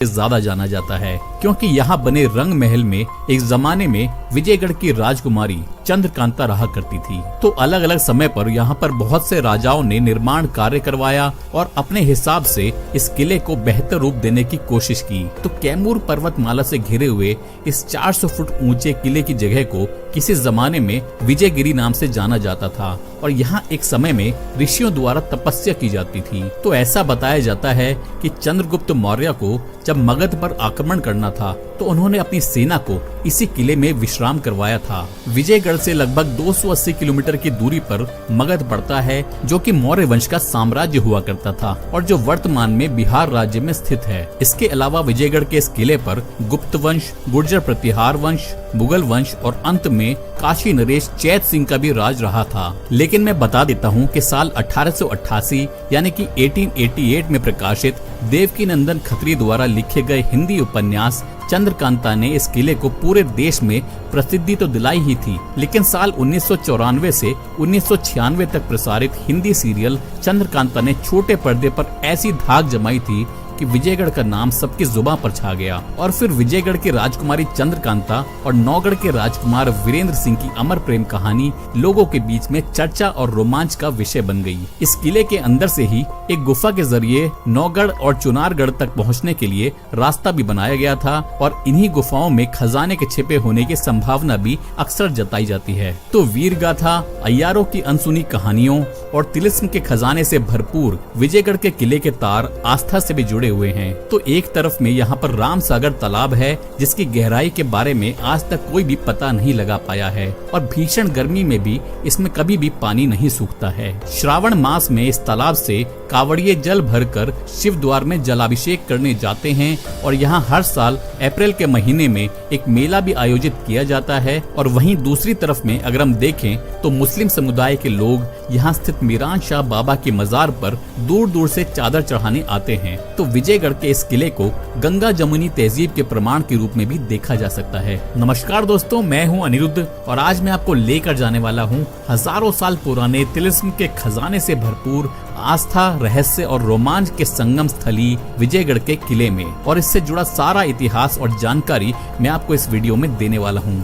ज्यादा जाना जाता है, क्योंकि यहाँ बने रंग महल में एक जमाने में विजयगढ़ की राजकुमारी चंद्रकांता रहा करती थी। तो अलग अलग समय पर यहाँ पर बहुत से राजाओं ने निर्माण कार्य करवाया और अपने हिसाब से इस किले को बेहतर रूप देने की कोशिश की। तो कैमूर पर्वतमाला से घिरे हुए इस 400 फुट ऊंचे किले की जगह को किसी जमाने में विजयगिरी नाम से जाना जाता था और यहाँ एक समय में ऋषियों द्वारा तपस्या की जाती थी। तो ऐसा बताया जाता है कि चंद्रगुप्त मौर्य को जब मगध पर आक्रमण करना था तो उन्होंने अपनी सेना को इसी किले में विश्राम करवाया था। विजयगढ़ से लगभग 280 किलोमीटर की दूरी पर मगध पड़ता है, जो कि मौर्य वंश का साम्राज्य हुआ करता था और जो वर्तमान में बिहार राज्य में स्थित है। इसके अलावा विजयगढ़ के इस किले पर गुप्त वंश, गुर्जर प्रतिहार वंश, मुगल वंश और अंत में काशी नरेश चैत सिंह का भी राज रहा था। लेकिन मैं बता देता हूँ कि साल 1888 यानी कि 1888 में प्रकाशित देवकी नंदन खत्री द्वारा लिखे गए हिंदी उपन्यास चंद्रकांता ने इस किले को पूरे देश में प्रसिद्धि तो दिलाई ही थी, लेकिन साल 1994 से 1996 तक प्रसारित हिंदी सीरियल चंद्रकांता ने छोटे पर्दे पर ऐसी धाक जमाई थी कि विजयगढ़ का नाम सबकी जुबान पर छा गया। और फिर विजयगढ़ की राजकुमारी चंद्रकांता और नौगढ़ के राजकुमार वीरेंद्र सिंह की अमर प्रेम कहानी लोगों के बीच में चर्चा और रोमांच का विषय बन गई। इस किले के अंदर से ही एक गुफा के जरिए नौगढ़ और चुनारगढ़ तक पहुंचने के लिए रास्ता भी बनाया गया था और इन्हीं गुफाओं में खजाने के छिपे होने की संभावना भी अक्सर जताई जाती है। तो वीर गाथा, अय्यारों की अनसुनी कहानियों और तिलिस्म के खजाने से भरपूर विजयगढ़ के किले के तार आस्था से भी जुड़े हुए हैं। तो एक तरफ में यहाँ पर राम सागर तालाब है, जिसकी गहराई के बारे में आज तक कोई भी पता नहीं लगा पाया है और भीषण गर्मी में भी इसमें कभी भी पानी नहीं सूखता है। श्रावण मास में इस तालाब से कावड़िए जल भरकर शिव द्वार में जलाभिषेक करने जाते हैं और यहाँ हर साल अप्रैल के महीने में एक मेला भी आयोजित किया जाता है। और वहीं दूसरी तरफ में अगर हम देखें तो मुस्लिम समुदाय के लोग यहाँ स्थित मीरान शाह बाबा की मजार पर दूर दूर से चादर चढ़ाने आते हैं। तो विजयगढ़ के इस किले को गंगा जमुनी तहजीब के प्रमाण के रूप में भी देखा जा सकता है। नमस्कार दोस्तों, मैं हूं अनिरुद्ध और आज मैं आपको लेकर जाने वाला हूं हजारों साल पुराने तिलिस्म के खजाने से भरपूर आस्था, रहस्य और रोमांच के संगम स्थली विजयगढ़ के किले में, और इससे जुड़ा सारा इतिहास और जानकारी मैं आपको इस वीडियो में देने वाला हूँ।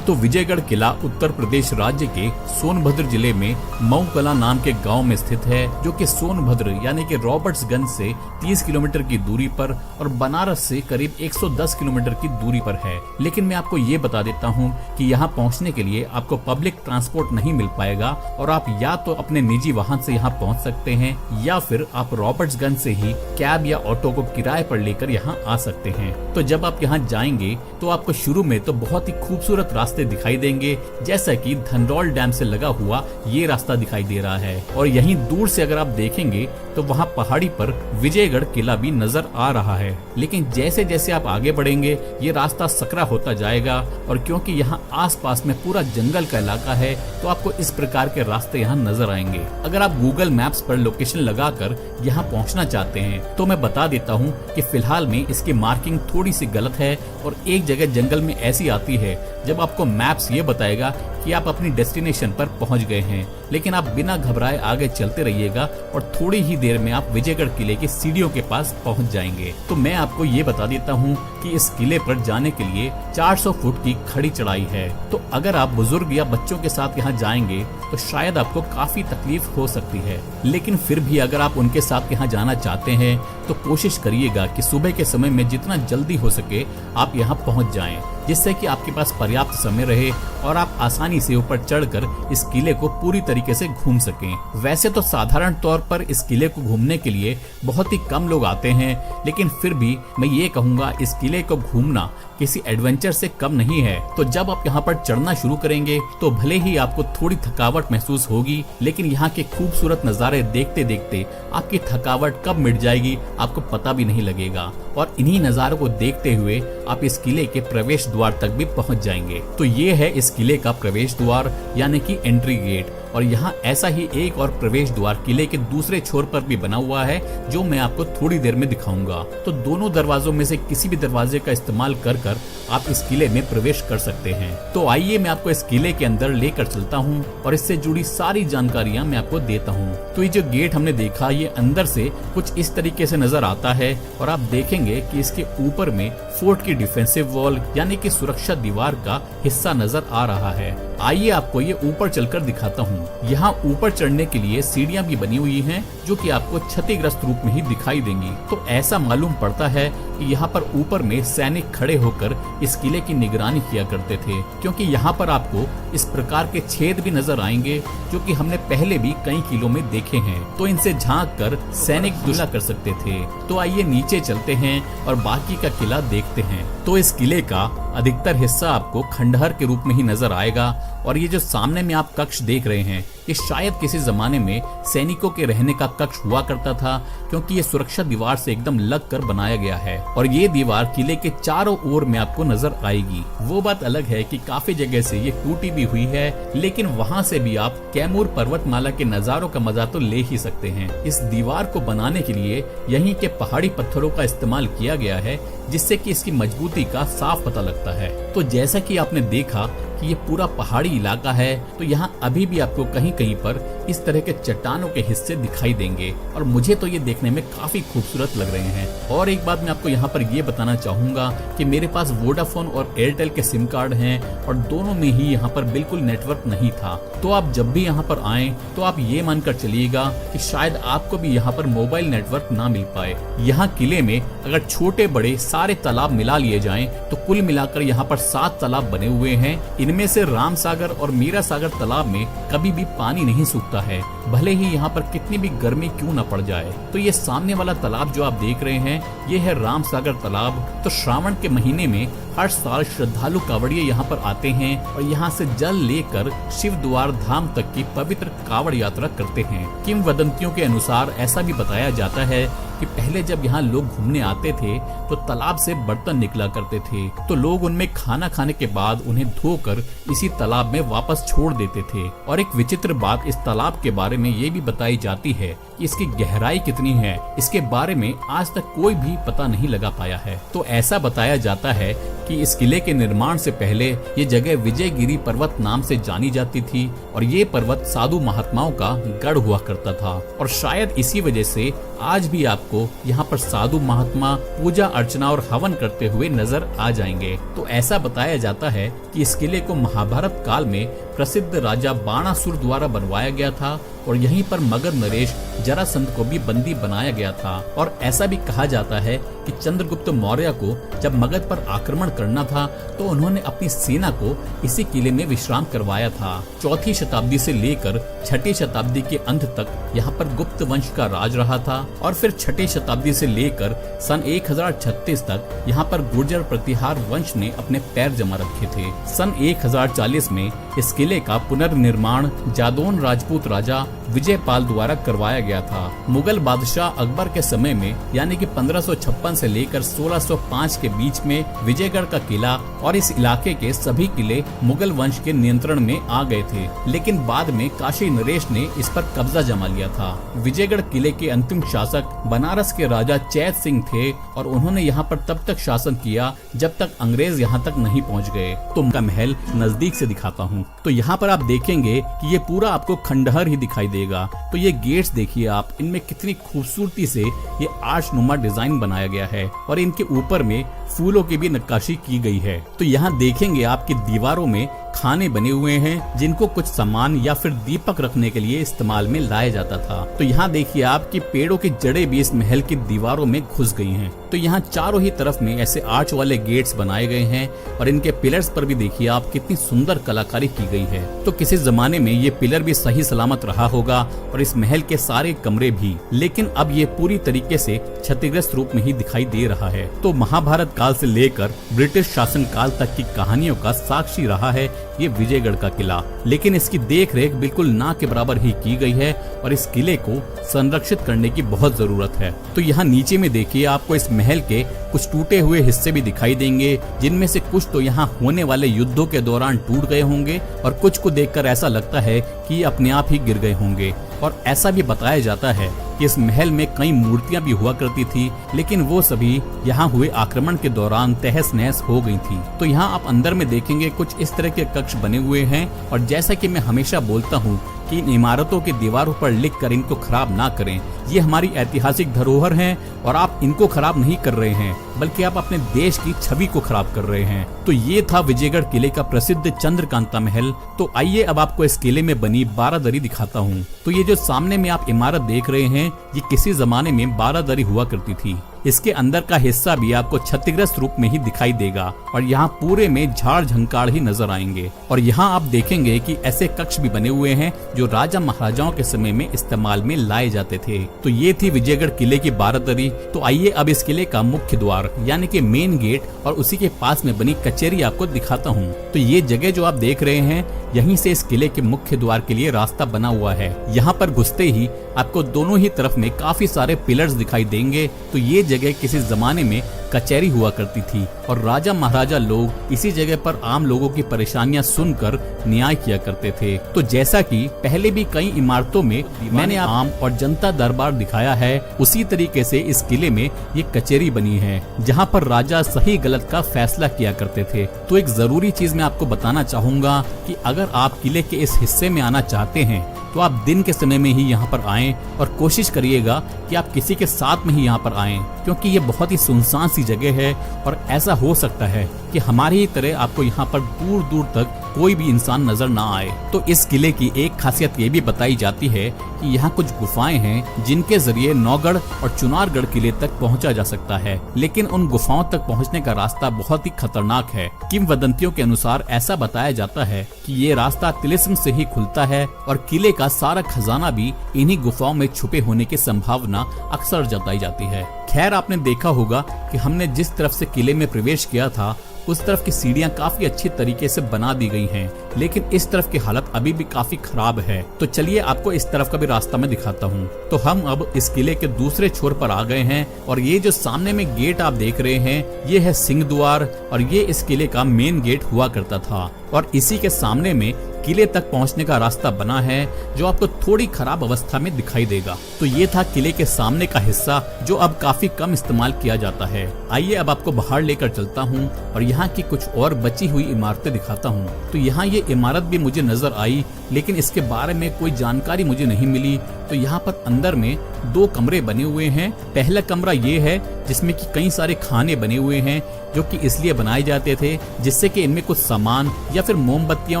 तो विजयगढ़ किला उत्तर प्रदेश राज्य के सोनभद्र जिले में मऊ कला नाम के गांव में स्थित है, जो कि सोनभद्र यानी कि रॉबर्ट्सगंज से 30 किलोमीटर की दूरी पर और बनारस से करीब 110 किलोमीटर की दूरी पर है। लेकिन मैं आपको ये बता देता हूँ कि यहाँ पहुँचने के लिए आपको पब्लिक ट्रांसपोर्ट नहीं मिल पाएगा और आप या तो अपने निजी वाहन से यहाँ पहुँच सकते हैं या फिर आप रॉबर्ट्सगंज से ही कैब या ऑटो को किराए पर लेकर यहाँ आ सकते हैं। तो जब आप यहाँ जाएंगे तो आपको शुरू में तो बहुत ही खूबसूरत रास्ते दिखाई देंगे, जैसा कि धनरौल डैम से लगा हुआ ये रास्ता दिखाई दे रहा है। और यहीं दूर से अगर आप देखेंगे तो वहाँ पहाड़ी पर विजयगढ़ किला भी नजर आ रहा है। लेकिन जैसे जैसे आप आगे बढ़ेंगे ये रास्ता सकरा होता जाएगा और क्योंकि यहाँ आसपास में पूरा जंगल का इलाका है तो आपको इस प्रकार के रास्ते यहाँ नजर आएंगे। अगर आप गूगल मैप्स पर लोकेशन लगाकर यहाँ पहुँचना चाहते हैं तो मैं बता देता हूँ कि फिलहाल में इसकी मार्किंग थोड़ी सी गलत है और एक जगह जंगल में ऐसी आती है जब आपको मैप्स ये बताएगा कि आप अपनी डेस्टिनेशन पर पहुंच गए हैं, लेकिन आप बिना घबराए आगे चलते रहिएगा और थोड़ी ही देर में आप विजयगढ़ किले की सीढ़ियों के पास पहुंच जाएंगे। तो मैं आपको ये बता देता हूं कि इस किले पर जाने के लिए 400 फुट की खड़ी चढ़ाई है। तो अगर आप बुजुर्ग या बच्चों के साथ यहाँ जाएंगे तो शायद आपको काफी तकलीफ हो सकती है, लेकिन फिर भी अगर आप उनके साथ यहाँ जाना चाहते हैं तो कोशिश करिएगा कि सुबह के समय में जितना जल्दी हो सके आप यहाँ पहुँच जाएं, जिससे कि आपके पास पर्याप्त समय रहे और आप आसानी से ऊपर चढ़कर इस किले को पूरी तरीके से घूम सकें। वैसे तो साधारण तौर पर इस किले को घूमने के लिए बहुत ही कम लोग आते हैं, लेकिन फिर भी मैं ये कहूँगा इस किले को घूमना किसी एडवेंचर से कम नहीं है। तो जब आप यहाँ पर चढ़ना शुरू करेंगे तो भले ही आपको थोड़ी थकावट महसूस होगी, लेकिन यहाँ के खूबसूरत नज़ारे देखते देखते आपकी थकावट कब मिट जाएगी आपको पता भी नहीं लगेगा और इन्हीं नज़ारों को देखते हुए आप इस किले के प्रवेश द्वार तक भी पहुँच जाएंगे। तो ये है इस किले का प्रवेश द्वार यानी कि एंट्री गेट, और यहाँ ऐसा ही एक और प्रवेश द्वार किले के दूसरे छोर पर भी बना हुआ है जो मैं आपको थोड़ी देर में दिखाऊंगा। तो दोनों दरवाजों में से किसी भी दरवाजे का इस्तेमाल कर कर आप इस किले में प्रवेश कर सकते हैं। तो आइए मैं आपको इस किले के अंदर लेकर चलता हूँ और इससे जुड़ी सारी जानकारियाँ मैं आपको देता हूँ। तो ये जो गेट हमने देखा ये अंदर से कुछ इस तरीके से नजर आता है और आप देखेंगे कि इसके ऊपर में फोर्ट की डिफेंसिव वॉल यानी कि सुरक्षा दीवार का हिस्सा नजर आ रहा है। आइए आपको ये ऊपर चलकर दिखाता हूँ। यहाँ ऊपर चढ़ने के लिए सीढ़ियाँ भी बनी हुई हैं जो कि आपको क्षतिग्रस्त रूप में ही दिखाई देंगी। तो ऐसा मालूम पड़ता है कि यहाँ पर ऊपर में सैनिक खड़े होकर इस किले की निगरानी किया करते थे, क्योंकि यहाँ पर आपको इस प्रकार के छेद भी नजर आएंगे जो कि हमने पहले भी कई किलों में देखे हैं। तो इनसे झांक कर सैनिक हमला कर सकते थे। तो आइए नीचे चलते हैं और बाकी का किला देखते हैं। तो इस किले का अधिकतर हिस्सा आपको खंडहर के रूप में ही नजर आएगा और ये जो सामने में आप कक्ष देख रहे हैं ये शायद किसी जमाने में सैनिकों के रहने का कक्ष हुआ करता था, क्योंकि ये सुरक्षा दीवार से एकदम लग कर बनाया गया है और ये दीवार किले के चारों ओर में आपको नजर आएगी। वो बात अलग है कि काफी जगह से ये टूटी भी हुई है, लेकिन वहाँ से भी आप कैमूर पर्वतमाला के नजारों का मजा तो ले ही सकते हैं। इस दीवार को बनाने के लिए यहीं के पहाड़ी पत्थरों का इस्तेमाल किया गया है, जिससे कि इसकी मजबूती का साफ पता लगता है। तो जैसा कि आपने देखा कि ये पूरा पहाड़ी इलाका है, तो यहाँ अभी भी आपको कहीं कहीं पर इस तरह के चट्टानों के हिस्से दिखाई देंगे और मुझे तो ये देखने में काफी खूबसूरत लग रहे हैं। और एक बात मैं आपको यहाँ पर ये बताना चाहूंगा कि मेरे पास वोडाफोन और एयरटेल के सिम कार्ड हैं और दोनों में ही यहाँ पर बिल्कुल नेटवर्क नहीं था। तो आप जब भी यहाँ पर आए तो आप ये मानकर चलिएगा कि शायद आपको भी यहाँ पर मोबाइल नेटवर्क ना मिल पाए। यहाँ किले में अगर छोटे बड़े सारे तालाब मिला लिए जाएं तो कुल मिलाकर यहाँ पर 7 तालाब बने हुए हैं। इनमें से राम सागर और मीरा सागर तालाब में कभी भी पानी नहीं सूखता है, भले ही यहाँ पर कितनी भी गर्मी क्यों न पड़ जाए। तो ये सामने वाला तालाब जो आप देख रहे हैं ये है राम सागर तालाब। तो श्रावण के महीने में हर साल श्रद्धालु कांवड़िए यहाँ पर आते हैं और यहाँ से जल लेकर शिव द्वार धाम तक की पवित्र कांवड़ यात्रा करते हैं। किंवदंतियों के अनुसार ऐसा भी बताया जाता है कि पहले जब यहाँ लोग घूमने आते थे तो तालाब से बर्तन निकला करते थे, तो लोग उनमें खाना खाने के बाद उन्हें धोकर इसी तालाब में वापस छोड़ देते थे। और एक विचित्र बात इस तालाब के बारे में ये भी बताई जाती है कि इसकी गहराई कितनी है, इसके बारे में आज तक कोई भी पता नहीं लगा पाया है। तो ऐसा बताया जाता है कि इस किले के निर्माण से पहले ये जगह विजयगिरी पर्वत नाम से जानी जाती थी और ये पर्वत साधु महात्माओं का गढ़ हुआ करता था और शायद इसी वजह से आज भी आपको यहाँ पर साधु महात्मा पूजा अर्चना और हवन करते हुए नजर आ जाएंगे। तो ऐसा बताया जाता है कि इस किले को महाभारत काल में प्रसिद्ध राजा बाणासुर द्वारा बनवाया गया था और यहीं पर मगध नरेश जरासंध को भी बंदी बनाया गया था। और ऐसा भी कहा जाता है कि चंद्रगुप्त मौर्य को जब मगध पर आक्रमण करना था तो उन्होंने अपनी सेना को इसी किले में विश्राम करवाया था। 4वीं शताब्दी से लेकर 6वीं शताब्दी के अंत तक यहाँ पर गुप्त वंश का राज रहा था और फिर 6वीं शताब्दी से लेकर सन 1036 तक यहाँ पर गुर्जर प्रतिहार वंश ने अपने पैर जमा रखे थे। सन 1040 में इस किले का पुनर्निर्माण जादौन राजपूत राजा विजयपाल द्वारा करवाया गया था। मुगल बादशाह अकबर के समय में यानी कि 1556 से लेकर 1605 के बीच में विजयगढ़ का किला और इस इलाके के सभी किले मुगल वंश के नियंत्रण में आ गए थे, लेकिन बाद में काशी नरेश ने इस पर कब्जा जमा लिया था। विजयगढ़ किले के अंतिम शासक बनारस के राजा चैत सिंह थे और उन्होंने यहाँ पर तब तक शासन किया जब तक अंग्रेज यहाँ तक नहीं पहुँच गए। तो उनका महल नजदीक से दिखाता हूँ। तो यहाँ पर आप देखेंगे कि ये पूरा आपको खंडहर ही दिखाई देगा। तो ये गेट्स देखिए आप, इनमें कितनी खूबसूरती से ये आर्चनुमा डिजाइन बनाया गया है और इनके ऊपर में फूलों की भी नक्काशी की गई है। तो यहाँ देखेंगे आपकी दीवारों में खाने बने हुए हैं जिनको कुछ सामान या फिर दीपक रखने के लिए इस्तेमाल में लाया जाता था। तो यहाँ देखिए आपकी पेड़ों की जड़ें भी इस महल की दीवारों में घुस गई हैं। तो यहाँ चारों ही तरफ में ऐसे आर्च वाले गेट्स बनाए गए हैं और इनके पिलर्स पर भी देखिए आप कितनी सुंदर कलाकारी की गई है। तो किसी जमाने में ये पिलर भी सही सलामत रहा होगा और इस महल के सारे कमरे भी, लेकिन अब ये पूरी तरीके से क्षतिग्रस्त रूप में ही दिखाई दे रहा है। तो महाभारत काल से लेकर ब्रिटिश शासन काल तक की कहानियों का साक्षी रहा है ये विजयगढ़ का किला, लेकिन इसकी देख रेख बिल्कुल ना के बराबर ही की गई है और इस किले को संरक्षित करने की बहुत जरूरत है। तो यहाँ नीचे में देखिए आपको इस महल के कुछ टूटे हुए हिस्से भी दिखाई देंगे, जिनमें से कुछ तो यहाँ होने वाले युद्धों के दौरान टूट गए होंगे और कुछ को देखकर ऐसा लगता है कि अपने आप ही गिर गए होंगे। और ऐसा भी बताया जाता है कि इस महल में कई मूर्तियां भी हुआ करती थी, लेकिन वो सभी यहाँ हुए आक्रमण के दौरान तहस नहस हो गई थी। तो यहाँ आप अंदर में देखेंगे कुछ इस तरह के कक्ष बने हुए हैं, और जैसा कि मैं हमेशा बोलता हूँ कि इन इमारतों की दीवारों पर लिखकर इनको खराब ना करें। ये हमारी ऐतिहासिक धरोहर हैं और आप इनको खराब नहीं कर रहे हैं, बल्कि आप अपने देश की छवि को खराब कर रहे हैं। तो ये था विजयगढ़ किले का प्रसिद्ध चंद्रकांता महल। तो आइए अब आपको इस किले में बनी बारादरी दिखाता हूँ। तो ये जो सामने में आप इमारत देख रहे हैं, ये किसी जमाने में बारादरी हुआ करती थी। इसके अंदर का हिस्सा भी आपको क्षतिग्रस्त रूप में ही दिखाई देगा और यहाँ पूरे में झाड़ झंकार ही नजर आएंगे। और यहाँ आप देखेंगे कि ऐसे कक्ष भी बने हुए हैं जो राजा महाराजाओं के समय में इस्तेमाल में लाए जाते थे। तो ये थी विजयगढ़ किले की बारादरी। तो आइए अब इस किले का मुख्य द्वार यानी कि मेन गेट और उसी के पास में बनी कचेरी आपको दिखाता हूँ। तो ये जगह जो आप देख रहे हैं, यहीं से इस किले के मुख्य द्वार के लिए रास्ता बना हुआ है। यहाँ पर घुसते ही आपको दोनों ही तरफ में काफी सारे पिलर्स दिखाई देंगे। तो ये जगह किसी जमाने में कचहरी हुआ करती थी और राजा महाराजा लोग इसी जगह पर आम लोगों की परेशानियां सुनकर न्याय किया करते थे। तो जैसा कि पहले भी कई इमारतों में मैंने आम और जनता दरबार दिखाया है, उसी तरीके से इस किले में ये कचहरी बनी है जहां पर राजा सही गलत का फैसला किया करते थे। तो एक जरूरी चीज मैं आपको बताना चाहूंगा कि अगर आप किले के इस हिस्से में आना चाहते हैं तो आप दिन के समय में ही यहाँ पर आएं और कोशिश करिएगा कि आप किसी के साथ में ही यहाँ पर आएं, क्योंकि ये बहुत ही सुनसान सी जगह है और ऐसा हो सकता है कि हमारी ही तरह आपको यहाँ पर दूर दूर तक कोई भी इंसान नजर ना आए। तो इस किले की एक खासियत ये भी बताई जाती है कि यहाँ कुछ गुफाएं हैं जिनके जरिए नौगढ़ और चुनारगढ़ किले तक पहुँचा जा सकता है, लेकिन उन गुफाओं तक पहुँचने का रास्ता बहुत ही खतरनाक है। किंवदंतियों के अनुसार ऐसा बताया जाता है कि ये रास्ता तिलिस्म से ही खुलता है और किले का सारा खजाना भी इन्हीं गुफाओं में छुपे होने की संभावना अक्सर जताई जाती है। खैर, आपने देखा होगा कि हमने जिस तरफ से किले में प्रवेश किया था उस तरफ की सीढ़ियां काफी अच्छी तरीके से बना दी गई हैं, लेकिन इस तरफ की हालत अभी भी काफी खराब है। तो चलिए आपको इस तरफ का भी रास्ता मैं दिखाता हूँ। तो हम अब इस किले के दूसरे छोर पर आ गए हैं और ये जो सामने में गेट आप देख रहे हैं, ये है सिंह द्वार और ये इस किले का मेन गेट हुआ करता था। और इसी के सामने में किले तक पहुंचने का रास्ता बना है जो आपको थोड़ी खराब अवस्था में दिखाई देगा। तो ये था किले के सामने का हिस्सा जो अब काफी कम इस्तेमाल किया जाता है। आइए अब आपको बाहर लेकर चलता हूँ और यहाँ की कुछ और बची हुई इमारतें दिखाता हूँ। तो यहाँ ये इमारत भी मुझे नजर आई, लेकिन इसके बारे में कोई जानकारी मुझे नहीं मिली। तो यहाँ पर अंदर में 2 कमरे बने हुए हैं। पहला कमरा ये है जिसमें कि कई सारे खाने बने हुए हैं जो कि इसलिए बनाए जाते थे जिससे कि इनमें कुछ सामान या फिर मोमबत्तियां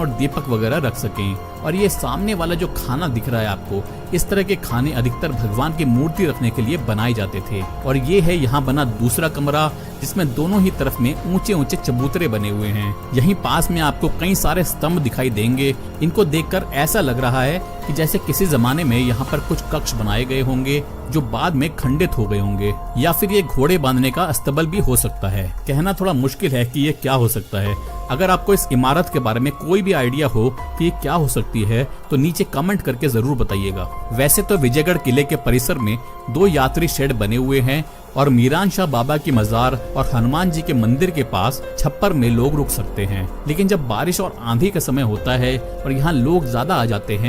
और दीपक वगैरह रख सकें। और ये सामने वाला जो खाना दिख रहा है आपको, इस तरह के खाने अधिकतर भगवान की मूर्ति रखने के लिए बनाए जाते थे। और ये है यहाँ बना दूसरा कमरा जिसमें दोनों ही तरफ में ऊंचे ऊंचे चबूतरे बने हुए हैं। यहीं पास में आपको कई सारे स्तंभ दिखाई देंगे। इनको देखकर ऐसा लग रहा है कि जैसे किसी जमाने में यहाँ पर कुछ कक्ष बनाए गए होंगे जो बाद में खंडित हो गए होंगे, या फिर ये घोड़े बांधने का अस्तबल भी हो सकता है। कहना थोड़ा मुश्किल है कि ये क्या हो सकता है। अगर आपको इस इमारत के बारे में कोई भी आइडिया हो कि ये क्या हो सकती है तो नीचे कमेंट करके जरूर बताइएगा। वैसे तो विजयगढ़ किले के परिसर में 2 यात्री शेड बने हुए हैं और मीरान शाह बाबा की मजार और हनुमान जी के मंदिर के पास छप्पर में लोग रुक सकते हैं, लेकिन जब बारिश और आंधी का समय होता है और यहाँ लोग ज्यादा आ जाते हैं